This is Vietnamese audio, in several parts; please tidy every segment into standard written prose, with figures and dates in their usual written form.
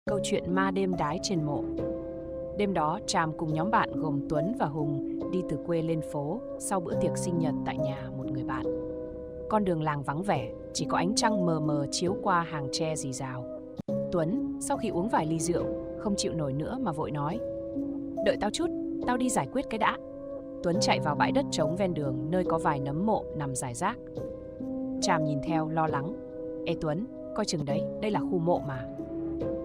Câu chuyện ma đêm đái trên mộ. Đêm đó, Tràm cùng nhóm bạn gồm Tuấn và Hùng đi từ quê lên phố sau bữa tiệc sinh nhật tại nhà một người bạn. Con đường làng vắng vẻ, chỉ có ánh trăng mờ mờ chiếu qua hàng tre rì rào. Tuấn, sau khi uống vài ly rượu, không chịu nổi nữa mà vội nói: "Đợi tao chút, tao đi giải quyết cái đã." Tuấn chạy vào bãi đất trống ven đường, nơi có vài nấm mộ nằm rải rác. Tràm nhìn theo lo lắng: "Ê Tuấn, coi chừng đấy, đây là khu mộ mà."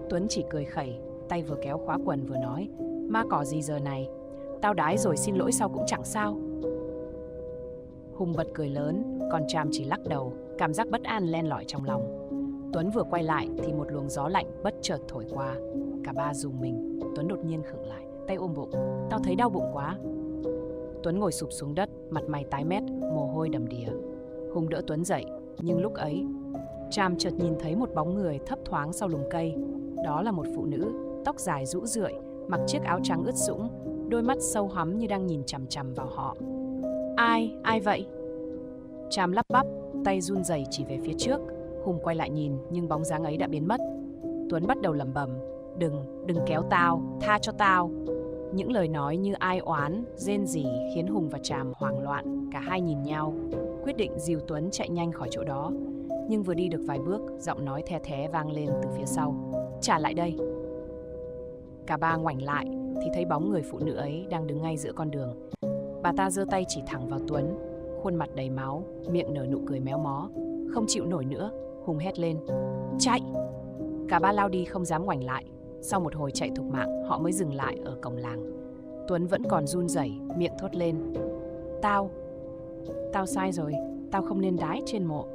Tuấn chỉ cười khẩy, tay vừa kéo khóa quần vừa nói: "Ma cỏ gì giờ này, tao đái rồi xin lỗi sau cũng chẳng sao." Hùng bật cười lớn, còn Tràm chỉ lắc đầu, cảm giác bất an len lỏi trong lòng. Tuấn vừa quay lại thì một luồng gió lạnh bất chợt thổi qua. Cả ba rùng mình. Tuấn đột nhiên khựng lại, tay ôm bụng: "Tao thấy đau bụng quá." Tuấn ngồi sụp xuống đất, mặt mày tái mét, mồ hôi đầm đìa. Hùng đỡ Tuấn dậy, nhưng lúc ấy Tràm chợt nhìn thấy một bóng người thấp thoáng sau lùm cây. Đó là một phụ nữ, tóc dài rũ rượi, mặc chiếc áo trắng ướt sũng, đôi mắt sâu hoắm như đang nhìn chằm chằm vào họ. Ai vậy?" Tràm lắp bắp, tay run rẩy chỉ về phía trước. Hùng quay lại nhìn, nhưng bóng dáng ấy đã biến mất. Tuấn bắt đầu lẩm bẩm: Đừng kéo tao, tha cho tao." Những lời nói như ai oán, rên rỉ khiến Hùng và Tràm hoảng loạn. Cả hai nhìn nhau, quyết định dìu Tuấn chạy nhanh khỏi chỗ đó. Nhưng vừa đi được vài bước, giọng nói the thé vang lên từ phía sau: "Trả lại đây." Cả ba ngoảnh lại thì thấy bóng người phụ nữ ấy đang đứng ngay giữa con đường. Bà ta giơ tay chỉ thẳng vào Tuấn, khuôn mặt đầy máu, miệng nở nụ cười méo mó. Không chịu nổi nữa, Hùng hét lên: "Chạy!" Cả ba lao đi không dám ngoảnh lại. Sau một hồi chạy thục mạng, họ mới dừng lại ở cổng làng. Tuấn vẫn còn run rẩy, miệng thốt lên: Tao sai rồi, tao không nên đái trên mộ."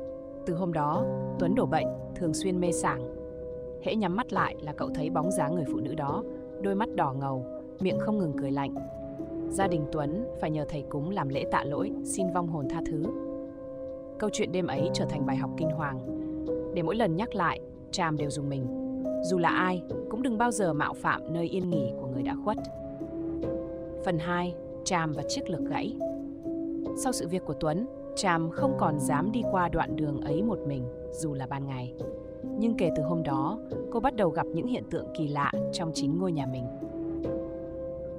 Từ hôm đó, Tuấn đổ bệnh, thường xuyên mê sảng. Hễ nhắm mắt lại là cậu thấy bóng dáng người phụ nữ đó, đôi mắt đỏ ngầu, miệng không ngừng cười lạnh. Gia đình Tuấn phải nhờ thầy cúng làm lễ tạ lỗi, xin vong hồn tha thứ. Câu chuyện đêm ấy trở thành bài học kinh hoàng, để mỗi lần nhắc lại, Tràm đều rùng mình. Dù là ai, cũng đừng bao giờ mạo phạm nơi yên nghỉ của người đã khuất. Phần 2. Tràm và chiếc lược gãy. Sau sự việc của Tuấn, Tràm không còn dám đi qua đoạn đường ấy một mình, dù là ban ngày. Nhưng kể từ hôm đó, cô bắt đầu gặp những hiện tượng kỳ lạ trong chính ngôi nhà mình.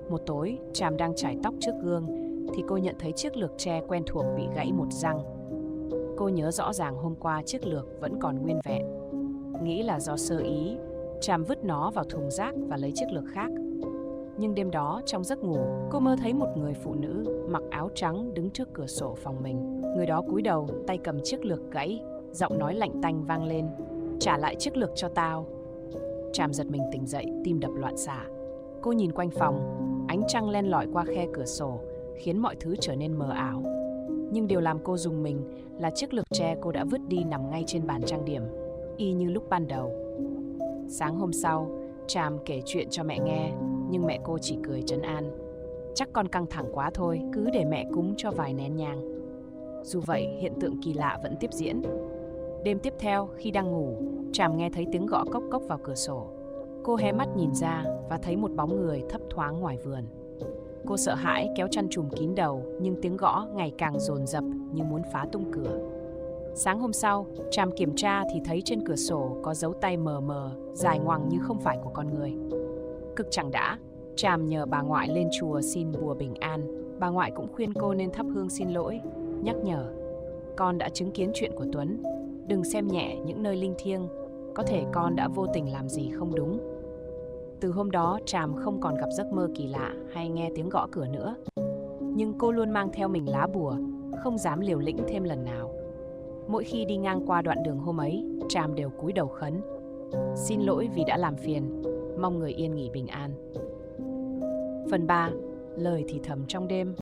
Một tối, Tràm đang chải tóc trước gương, thì cô nhận thấy chiếc lược tre quen thuộc bị gãy một răng. Cô nhớ rõ ràng hôm qua chiếc lược vẫn còn nguyên vẹn. Nghĩ là do sơ ý, Tràm vứt nó vào thùng rác và lấy chiếc lược khác. Nhưng đêm đó, trong giấc ngủ, cô mơ thấy một người phụ nữ mặc áo trắng đứng trước cửa sổ phòng mình. Người đó cúi đầu, tay cầm chiếc lược gãy, giọng nói lạnh tanh vang lên: "Trả lại chiếc lược cho tao." Tràm giật mình tỉnh dậy, tim đập loạn xạ. Cô nhìn quanh phòng, ánh trăng len lỏi qua khe cửa sổ, khiến mọi thứ trở nên mờ ảo. Nhưng điều làm cô rùng mình là chiếc lược tre cô đã vứt đi nằm ngay trên bàn trang điểm, y như lúc ban đầu. Sáng hôm sau, Tràm kể chuyện cho mẹ nghe, nhưng mẹ cô chỉ cười trấn an: "Chắc con căng thẳng quá thôi, cứ để mẹ cúng cho vài nén nhang." Dù vậy, hiện tượng kỳ lạ vẫn tiếp diễn. Đêm tiếp theo, khi đang ngủ, Tràm nghe thấy tiếng gõ cốc cốc vào cửa sổ. Cô hé mắt nhìn ra và thấy một bóng người thấp thoáng ngoài vườn. Cô sợ hãi kéo chăn trùm kín đầu, nhưng tiếng gõ ngày càng dồn dập như muốn phá tung cửa. Sáng hôm sau, Tràm kiểm tra thì thấy trên cửa sổ có dấu tay mờ mờ, dài ngoằng như không phải của con người. Cực chẳng đã, Tràm nhờ bà ngoại lên chùa xin bùa bình an. Bà ngoại cũng khuyên cô nên thắp hương xin lỗi, nhắc nhở: "Con đã chứng kiến chuyện của Tuấn, đừng xem nhẹ những nơi linh thiêng, có thể con đã vô tình làm gì không đúng." Từ hôm đó, Tràm không còn gặp giấc mơ kỳ lạ hay nghe tiếng gõ cửa nữa. Nhưng cô luôn mang theo mình lá bùa, không dám liều lĩnh thêm lần nào. Mỗi khi đi ngang qua đoạn đường hôm ấy, Tràm đều cúi đầu khấn: "Xin lỗi vì đã làm phiền, mong người yên nghỉ bình an." Phần 3. Lời thì thầm trong đêm.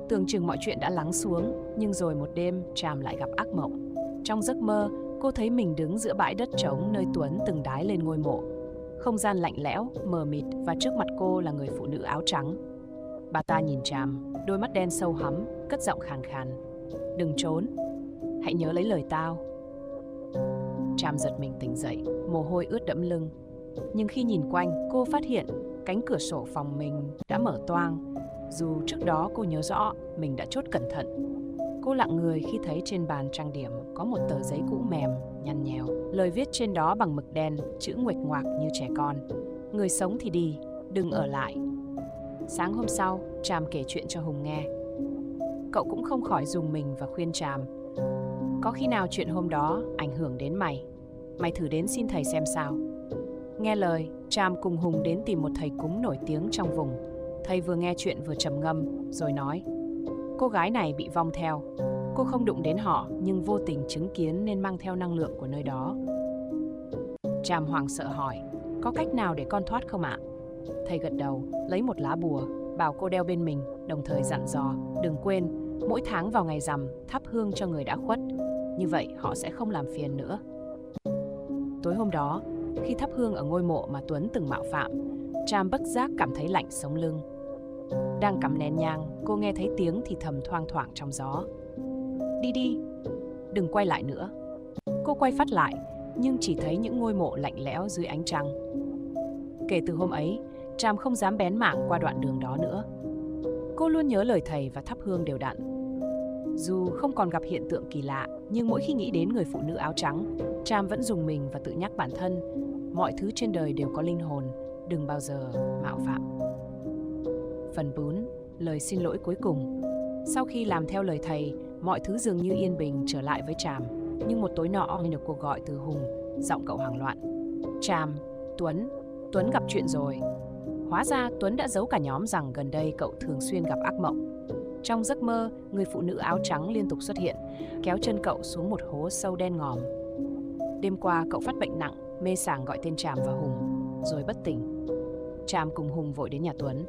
Tưởng chừng mọi chuyện đã lắng xuống, nhưng rồi một đêm, Tràm lại gặp ác mộng. Trong giấc mơ, cô thấy mình đứng giữa bãi đất trống nơi Tuấn từng đái lên ngôi mộ. Không gian lạnh lẽo, mờ mịt và trước mặt cô là người phụ nữ áo trắng. Bà ta nhìn Tràm, đôi mắt đen sâu hắm, cất giọng khàn khàn: "Đừng trốn, hãy nhớ lấy lời tao." Tràm giật mình tỉnh dậy, mồ hôi ướt đẫm lưng. Nhưng khi nhìn quanh, cô phát hiện cánh cửa sổ phòng mình đã mở toang, dù trước đó cô nhớ rõ mình đã chốt cẩn thận. Cô lặng người khi thấy trên bàn trang điểm có một tờ giấy cũ mềm, nhăn nhèo. Lời viết trên đó bằng mực đen, chữ nguệch ngoạc như trẻ con. Người sống thì đi, đừng ở lại. Sáng hôm sau, Tràm kể chuyện cho Hùng nghe. Cậu cũng không khỏi rùng mình và khuyên Tràm. Có khi nào chuyện hôm đó ảnh hưởng đến mày? Mày thử đến xin thầy xem sao. Nghe lời, Tràm cùng Hùng đến tìm một thầy cúng nổi tiếng trong vùng. Thầy vừa nghe chuyện vừa trầm ngâm, rồi nói: cô gái này bị vong theo. Cô không đụng đến họ, nhưng vô tình chứng kiến nên mang theo năng lượng của nơi đó. Tràm hoảng sợ hỏi: có cách nào để con thoát không ạ? Thầy gật đầu, lấy một lá bùa, bảo cô đeo bên mình, đồng thời dặn dò: đừng quên, mỗi tháng vào ngày rằm thắp hương cho người đã khuất. Như vậy họ sẽ không làm phiền nữa. Tối hôm đó, khi thắp hương ở ngôi mộ mà Tuấn từng mạo phạm, Tràm bất giác cảm thấy lạnh sống lưng. Đang cắm nén nhang, cô nghe thấy tiếng thì thầm thoang thoảng trong gió: đi đi, đừng quay lại nữa. Cô quay phát lại, nhưng chỉ thấy những ngôi mộ lạnh lẽo dưới ánh trăng. Kể từ hôm ấy, Tràm không dám bén mảng qua đoạn đường đó nữa. Cô luôn nhớ lời thầy và thắp hương đều đặn. Dù không còn gặp hiện tượng kỳ lạ, nhưng mỗi khi nghĩ đến người phụ nữ áo trắng, Tràm vẫn rùng mình và tự nhắc bản thân: mọi thứ trên đời đều có linh hồn, đừng bao giờ mạo phạm. Phần 4. Lời xin lỗi cuối cùng. Sau khi làm theo lời thầy, mọi thứ dường như yên bình trở lại với Tràm. Nhưng một tối nọ, nhận được cuộc gọi từ Hùng, giọng cậu hoảng loạn: Tràm, Tuấn gặp chuyện rồi. Hóa ra Tuấn đã giấu cả nhóm rằng gần đây cậu thường xuyên gặp ác mộng. Trong giấc mơ, người phụ nữ áo trắng liên tục xuất hiện, kéo chân cậu xuống một hố sâu đen ngòm. Đêm qua cậu phát bệnh nặng, mê sảng gọi tên Tràm và Hùng, rồi bất tỉnh. Tràm cùng Hùng vội đến nhà Tuấn.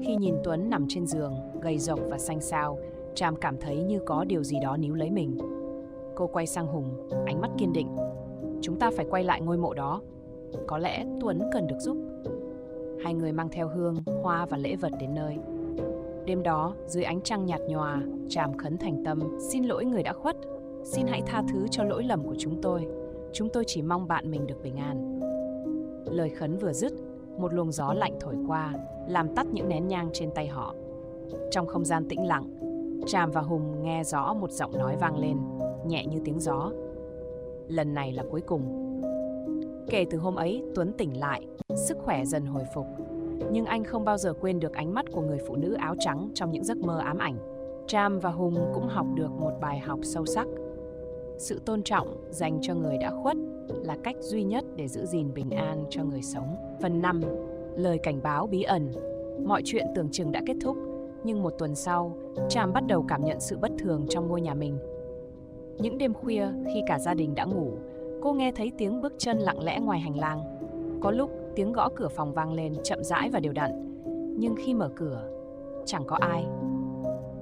Khi nhìn Tuấn nằm trên giường, gầy rộc và xanh xao, Tràm cảm thấy như có điều gì đó níu lấy mình. Cô quay sang Hùng, ánh mắt kiên định: chúng ta phải quay lại ngôi mộ đó. Có lẽ Tuấn cần được giúp. Hai người mang theo hương, hoa và lễ vật đến nơi. Đêm đó, dưới ánh trăng nhạt nhòa, Tràm khấn thành tâm: xin lỗi người đã khuất, xin hãy tha thứ cho lỗi lầm của chúng tôi. Chúng tôi chỉ mong bạn mình được bình an. Lời khấn vừa dứt, một luồng gió lạnh thổi qua, làm tắt những nén nhang trên tay họ. Trong không gian tĩnh lặng, Tràm và Hùng nghe rõ một giọng nói vang lên, nhẹ như tiếng gió: lần này là cuối cùng. Kể từ hôm ấy, Tuấn tỉnh lại, sức khỏe dần hồi phục. Nhưng anh không bao giờ quên được ánh mắt của người phụ nữ áo trắng trong những giấc mơ ám ảnh. Tràm và Hùng cũng học được một bài học sâu sắc: sự tôn trọng dành cho người đã khuất là cách duy nhất để giữ gìn bình an cho người sống. Phần 5. Lời cảnh báo bí ẩn. Mọi chuyện tưởng chừng đã kết thúc, nhưng một tuần sau, Tràm bắt đầu cảm nhận sự bất thường trong ngôi nhà mình. Những đêm khuya, khi cả gia đình đã ngủ, cô nghe thấy tiếng bước chân lặng lẽ ngoài hành lang. Có lúc tiếng gõ cửa phòng vang lên chậm rãi và đều đặn, nhưng khi mở cửa, chẳng có ai.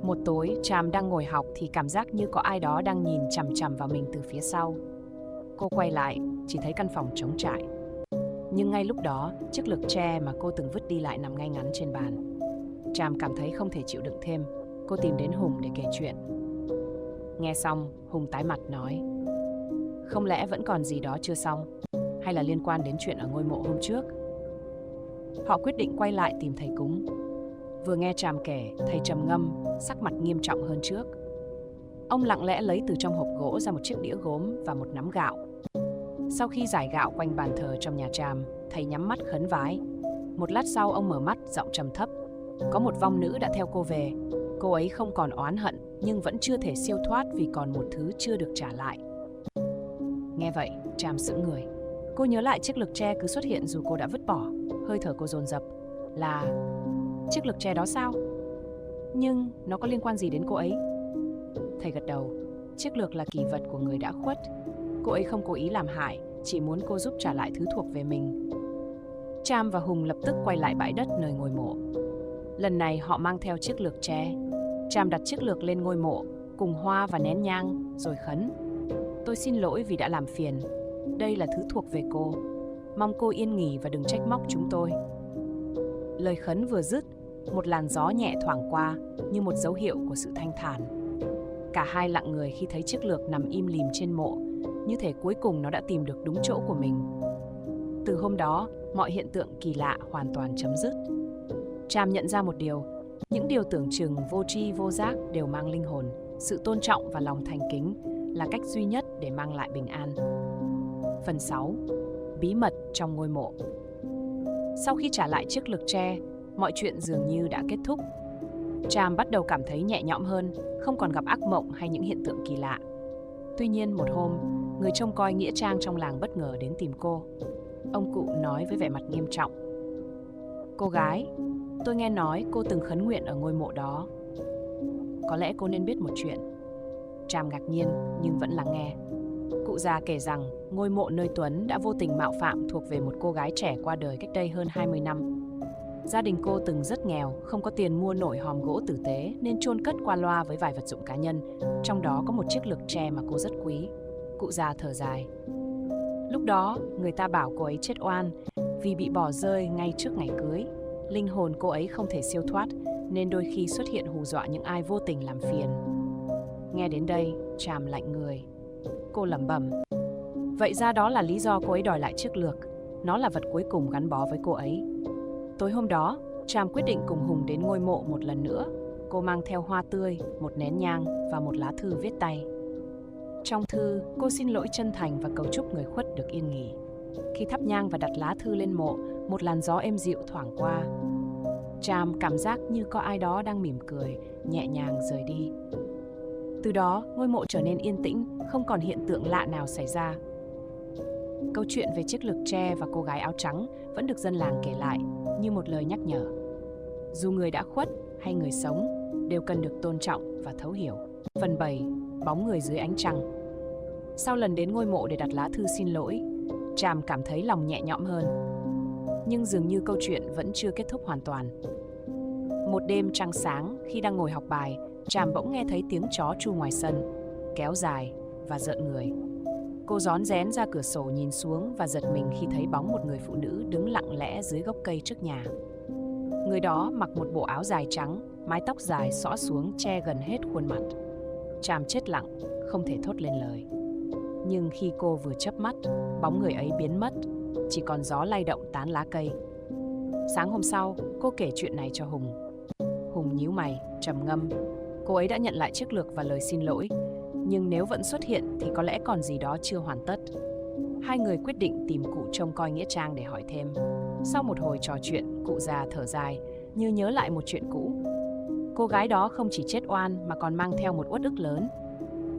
Một tối, Tràm đang ngồi học thì cảm giác như có ai đó đang nhìn chằm chằm vào mình từ phía sau. Cô quay lại, chỉ thấy căn phòng trống trải. Nhưng ngay lúc đó, chiếc lược tre mà cô từng vứt đi lại nằm ngay ngắn trên bàn. Tràm cảm thấy không thể chịu đựng thêm. Cô tìm đến Hùng để kể chuyện. Nghe xong, Hùng tái mặt nói: không lẽ vẫn còn gì đó chưa xong? Hay là liên quan đến chuyện ở ngôi mộ hôm trước? Họ quyết định quay lại tìm thầy cúng. Vừa nghe Tràm kể, thầy trầm ngâm, sắc mặt nghiêm trọng hơn trước. Ông lặng lẽ lấy từ trong hộp gỗ ra một chiếc đĩa gốm và một nắm gạo. Sau khi rải gạo quanh bàn thờ trong nhà Tràm, thầy nhắm mắt khấn vái. Một lát sau, ông mở mắt, giọng trầm thấp: có một vong nữ đã theo cô về. Cô ấy không còn oán hận, nhưng vẫn chưa thể siêu thoát vì còn một thứ chưa được trả lại. Nghe vậy, Tràm sững người. Cô nhớ lại chiếc lược tre cứ xuất hiện dù cô đã vứt bỏ. Hơi thở cô dồn dập. Là chiếc lược tre đó sao? Nhưng nó có liên quan gì đến cô ấy? Thầy gật đầu. Chiếc lược là kỷ vật của người đã khuất. Cô ấy không cố ý làm hại, chỉ muốn cô giúp trả lại thứ thuộc về mình. Tràm và Hùng lập tức quay lại bãi đất nơi ngôi mộ. Lần này họ mang theo chiếc lược tre. Tràm đặt chiếc lược lên ngôi mộ, cùng hoa và nén nhang, rồi khấn: tôi xin lỗi vì đã làm phiền. Đây là thứ thuộc về cô. Mong cô yên nghỉ và đừng trách móc chúng tôi. Lời khấn vừa dứt, một làn gió nhẹ thoảng qua như một dấu hiệu của sự thanh thản. Cả hai lặng người khi thấy chiếc lược nằm im lìm trên mộ, như thể cuối cùng nó đã tìm được đúng chỗ của mình. Từ hôm đó, mọi hiện tượng kỳ lạ hoàn toàn chấm dứt. Tràm nhận ra một điều: những điều tưởng chừng vô tri vô giác đều mang linh hồn. sự tôn trọng và lòng thành kính là cách duy nhất để mang lại bình an. Phần 6. Bí mật trong ngôi mộ. Sau khi trả lại chiếc lược tre, mọi chuyện dường như đã kết thúc. Tràm bắt đầu cảm thấy nhẹ nhõm hơn, không còn gặp ác mộng hay những hiện tượng kỳ lạ. Tuy nhiên một hôm, người trông coi nghĩa trang trong làng bất ngờ đến tìm cô. Ông cụ nói với vẻ mặt nghiêm trọng: "Cô gái, tôi nghe nói cô từng khấn nguyện ở ngôi mộ đó. Có lẽ cô nên biết một chuyện." Tràm ngạc nhiên nhưng vẫn lắng nghe. Cụ già kể rằng ngôi mộ nơi Tuấn đã vô tình mạo phạm thuộc về một cô gái trẻ qua đời cách đây hơn 20 năm. Gia đình cô từng rất nghèo, không có tiền mua nổi hòm gỗ tử tế nên chôn cất qua loa với vài vật dụng cá nhân, trong đó có một chiếc lược tre mà cô rất quý. Cụ già thở dài. Lúc đó, người ta bảo cô ấy chết oan vì bị bỏ rơi ngay trước ngày cưới. Linh hồn cô ấy không thể siêu thoát nên đôi khi xuất hiện hù dọa những ai vô tình làm phiền. Nghe đến đây, Tràm lạnh người. Cô lẩm bẩm: vậy ra đó là lý do cô ấy đòi lại chiếc lược. Nó là vật cuối cùng gắn bó với cô ấy. Tối hôm đó, Tràm quyết định cùng Hùng đến ngôi mộ một lần nữa. Cô mang theo hoa tươi, một nén nhang và một lá thư viết tay. Trong thư, cô xin lỗi chân thành và cầu chúc người khuất được yên nghỉ. Khi thắp nhang và đặt lá thư lên mộ, một làn gió êm dịu thoảng qua. Tràm cảm giác như có ai đó đang mỉm cười, nhẹ nhàng rời đi. Từ đó, ngôi mộ trở nên yên tĩnh, không còn hiện tượng lạ nào xảy ra. Câu chuyện về chiếc lược tre và cô gái áo trắng vẫn được dân làng kể lại như một lời nhắc nhở. Dù người đã khuất hay người sống, đều cần được tôn trọng và thấu hiểu. Phần 7. Bóng người dưới ánh trăng. Sau lần đến ngôi mộ để đặt lá thư xin lỗi, Tràm cảm thấy lòng nhẹ nhõm hơn. Nhưng dường như câu chuyện vẫn chưa kết thúc hoàn toàn. Một đêm trăng sáng, khi đang ngồi học bài, Tràm bỗng nghe thấy tiếng chó tru ngoài sân, kéo dài và rợn người. Cô rón rén ra cửa sổ nhìn xuống và giật mình khi thấy bóng một người phụ nữ đứng lặng lẽ dưới gốc cây trước nhà. Người đó mặc một bộ áo dài trắng, mái tóc dài xõa xuống che gần hết khuôn mặt. Tràm chết lặng, không thể thốt lên lời. Nhưng khi cô vừa chớp mắt, bóng người ấy biến mất, chỉ còn gió lay động tán lá cây. Sáng hôm sau, cô kể chuyện này cho Hùng. Hùng nhíu mày, trầm ngâm. Cô ấy đã nhận lại chiếc lược và lời xin lỗi, nhưng nếu vẫn xuất hiện thì có lẽ còn gì đó chưa hoàn tất. Hai người quyết định tìm cụ trông coi nghĩa trang để hỏi thêm. Sau một hồi trò chuyện, cụ già thở dài, như nhớ lại một chuyện cũ. Cô gái đó không chỉ chết oan mà còn mang theo một uất ức lớn.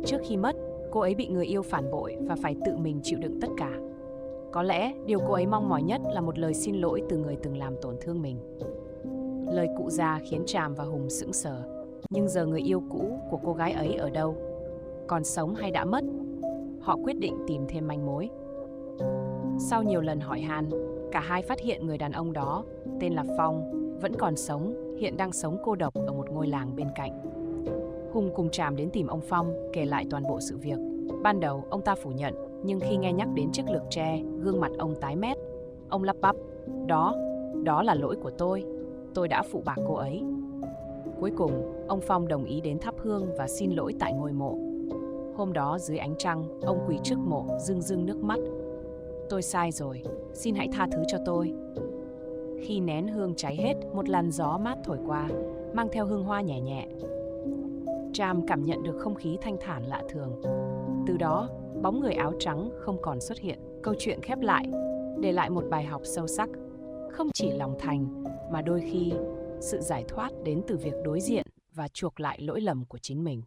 Trước khi mất, cô ấy bị người yêu phản bội và phải tự mình chịu đựng tất cả. Có lẽ điều cô ấy mong mỏi nhất là một lời xin lỗi từ người từng làm tổn thương mình. Lời cụ già khiến Tràm và Hùng sững sờ. Nhưng giờ người yêu cũ của cô gái ấy ở đâu? Còn sống hay đã mất? Họ quyết định tìm thêm manh mối. Sau nhiều lần hỏi han, cả hai phát hiện người đàn ông đó, tên là Phong, vẫn còn sống, hiện đang sống cô độc ở một ngôi làng bên cạnh. Hùng cùng Tràm đến tìm ông Phong, kể lại toàn bộ sự việc. Ban đầu, ông ta phủ nhận, nhưng khi nghe nhắc đến chiếc lược tre, gương mặt ông tái mét. Ông lắp bắp: Đó là lỗi của tôi đã phụ bạc cô ấy. Cuối cùng, ông Phong đồng ý đến thắp hương và xin lỗi tại ngôi mộ. Hôm đó dưới ánh trăng, ông quỳ trước mộ, rưng rưng nước mắt. Tôi sai rồi, xin hãy tha thứ cho tôi. Khi nén hương cháy hết, một làn gió mát thổi qua, mang theo hương hoa nhẹ nhẹ. Tràm cảm nhận được không khí thanh thản lạ thường. Từ đó, bóng người áo trắng không còn xuất hiện. Câu chuyện khép lại, để lại một bài học sâu sắc. Không chỉ lòng thành, mà đôi khi sự giải thoát đến từ việc đối diện và chuộc lại lỗi lầm của chính mình.